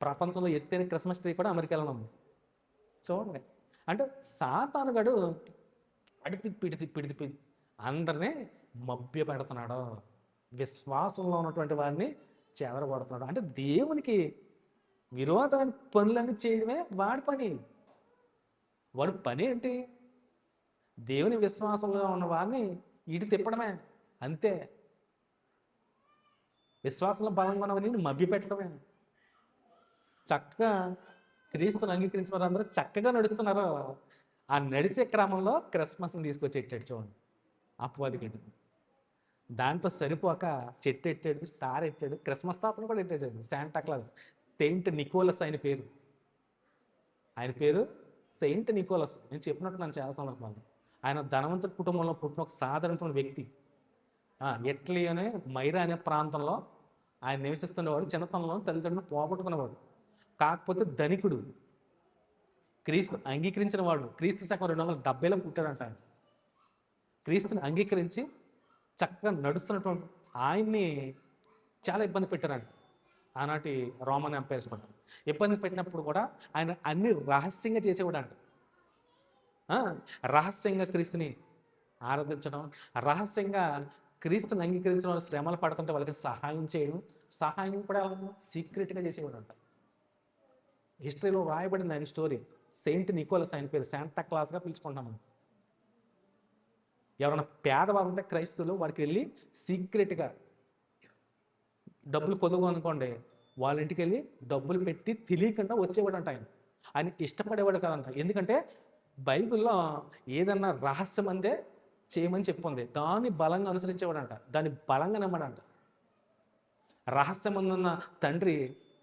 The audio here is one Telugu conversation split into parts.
ప్రపంచంలో ఎత్తైన క్రిస్మస్ ట్రీ కూడా అమెరికాలోనే ఉంది. చూడండి. అంటే సాతానుగాడు అడి తిప్పి ఇటు తిప్పి ఇటు తిప్పి అందరినీ మభ్య పెడుతున్నాడు. విశ్వాసంలో ఉన్నటువంటి వారిని చెదరగొడుతున్నాడు. అంటే దేవునికి విరోధమైన పనులన్నీ చేయడమే వాడి పని. వాడి పని ఏంటి? దేవుని విశ్వాసంలో ఉన్న వారిని ఇటు తిప్పడమే, అంతే. విశ్వాసంలో బలంగా ఉన్నవన్నీ మభ్య పెట్టడమే. చక్కగా క్రీస్తుని అంగీకరించిన వారందరూ చక్కగా నడుస్తున్నారు. ఆ నడిచే క్రమంలో క్రిస్మస్ని తీసుకొచ్చి ఎట్టాడు చూడండి అపవాదికుడు. దాంట్లో సరిపోక చెట్టు ఎట్టాడు, స్టార్ ఎట్టాడు, క్రిస్మస్ తాతను కూడా ఎట్టేసాడు. శాంటా క్లాస్, సెయింట్ నికోలస్ ఆయన పేరు. ఆయన పేరు సెయింట్ నికోలస్. నేను చెప్పినట్టు నన్ను చాలా సందర్భాలు. ఆయన ధనవంతుడి కుటుంబంలో పుట్టిన ఒక సాధారణమైన వ్యక్తి. ఇటలీ అనే మైరా అనే ప్రాంతంలో ఆయన నివసిస్తున్నవాడు. చిన్నతనంలో తల్లిదండ్రులు పోగొట్టుకున్నవాడు. కాకపోతే ధనికుడు, క్రీస్తు అంగీకరించిన వాడు. క్రీస్తు శకం 270లో పుట్టాడంట ఆయన. క్రీస్తుని అంగీకరించి చక్కగా నడుస్తున్నటువంటి ఆయన్ని చాలా ఇబ్బంది పెట్టారంట ఆనాటి రోమన్ ఎంపైర్స్ పట్ల. ఇబ్బంది పెట్టినప్పుడు కూడా ఆయన అన్ని రహస్యంగా చేసేవాడు అంట. రహస్యంగా క్రీస్తుని ఆరాధించడం, రహస్యంగా క్రీస్తుని అంగీకరించిన వాళ్ళు శ్రమలు పడుతుంటే వాళ్ళకి సహాయం చేయడం, సహాయం కూడా సీక్రెట్గా చేసేవాడు అంట. హిస్టరీలో రాయబడింది ఆయన స్టోరీ. సెయింట్ నికోలస్ ఆయన పేరు. శాంటా క్లాస్గా పిలుచుకుంటాము. ఎవరైనా పేదవారు ఉంటే క్రైస్తవులు వారికి వెళ్ళి సీక్రెట్గా డబ్బులు పొదుగు అనుకోండి, వాళ్ళ ఇంటికి వెళ్ళి డబ్బులు పెట్టి తెలియకుండా వచ్చేవాడంట ఆయన. ఆయన ఇష్టపడేవాడు కాదంట. ఎందుకంటే బైబిల్లో ఏదన్నా రహస్యం అందే చేయమని చెప్పుంది. దాన్ని బలంగా అనుసరించేవాడంట. దాన్ని బలంగా నమ్మడంట. రహస్యమందున్న తండ్రి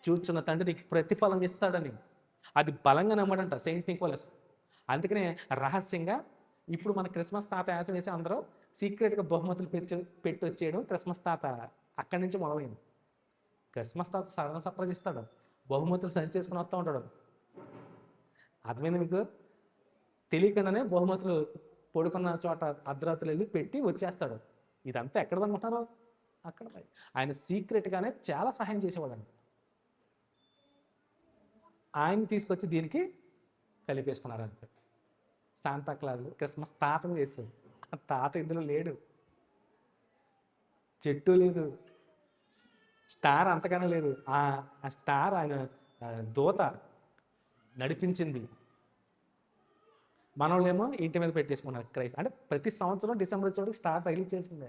చూచున్న తండ్రి నీకు ప్రతిఫలం ఇస్తాడని అది బలంగా నమ్మడంట సెయింట్ నికోలస్. అందుకనే రహస్యంగా ఇప్పుడు మన క్రిస్మస్ తాత యాసం వేసి అందరూ సీక్రెట్గా బహుమతులు పెట్టి వచ్చేయడం క్రిస్మస్ తాత అక్కడి నుంచి మొదలైంది. క్రిస్మస్ తాత సడన్ సర్ప్రైజ్ ఇస్తాడు, బహుమతులు సరి చేసుకుని వస్తూ ఉంటాడు. అర్థమైంది మీకు? తెలియకుండానే బహుమతులు పడుకున్న చోట అర్ధరాత్రులు వెళ్ళి పెట్టి వచ్చేస్తాడు. ఇదంతా ఎక్కడ అనుకుంటారు? అక్కడ. ఆయన సీక్రెట్గానే చాలా సహాయం చేసేవాడండి. ఆయన్ని తీసుకొచ్చి దీనికి కలిపేసుకున్నారంటే శాంతా క్లాస్ క్రిస్మస్ తాతను చేస్తాడు. ఆ తాత ఇందులో లేడు, చెట్టు లేదు, స్టార్ అంతగానే లేదు. ఆ స్టార్ ఆయన దూత నడిపించింది. మనోళ్ళేమో ఇంటి మీద పెట్టేసుకున్నారు క్రైస్ట్. అంటే ప్రతి సంవత్సరం డిసెంబర్ వచ్చేవాడికి స్టార్ తగిలించేసిందే.